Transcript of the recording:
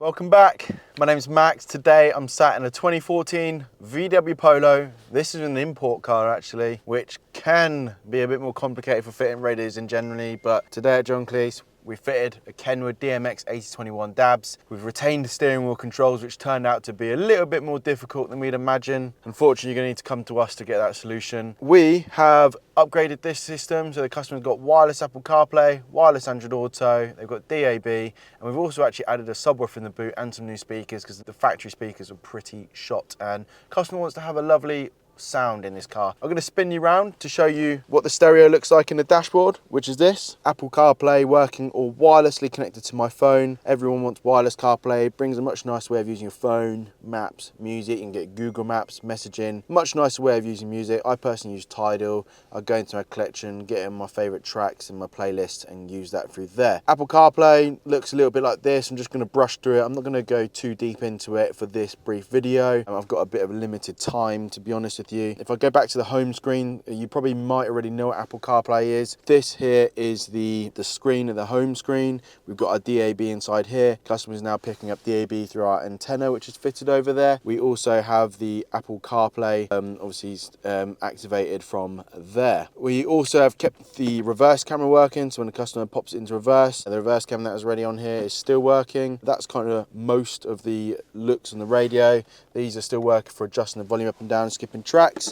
Welcome back. My name's Max. Today I'm sat in a 2014 VW Polo. This is an import car actually, which can be a bit more complicated for fitting radiators in generally, but today at John Kleis, we fitted a KENWOOD DMX8021DABS. We've retained the steering wheel controls, which turned out to be a little bit more difficult than we'd imagine. Unfortunately, you're gonna need to come to us to get that solution. We have upgraded this system, so the customer's got wireless Apple CarPlay, wireless Android Auto, they've got DAB, and we've also actually added a subwoofer in the boot and some new speakers because the factory speakers are pretty shot, and customer wants to have a lovely sound in this car. I'm going to spin you around to show you what the stereo looks like in the dashboard, which is this. Apple CarPlay working all wirelessly connected to my phone. Everyone wants wireless CarPlay. It brings a much nicer way of using your phone, maps, music. You can get Google Maps, messaging. Much nicer way of using music. I personally use Tidal. I go into my collection, get in my favorite tracks in my playlist and use that through there. Apple CarPlay looks a little bit like this. I'm just going to brush through it. I'm not going to go too deep into it for this brief video. I've got a bit of a limited time, to be honest with you. If I go back to the home screen, you probably might already know what Apple CarPlay is. This here is the screen of the home screen. We've got our DAB inside here. Customer's now picking up DAB through our antenna, which is fitted over there. We also have the Apple CarPlay, obviously activated from there. We also have kept the reverse camera working, so when the customer pops it into reverse, the reverse camera that was already on here is still working. That's kind of most of the looks on the radio. These are still working for adjusting the volume up and down, skipping tracks.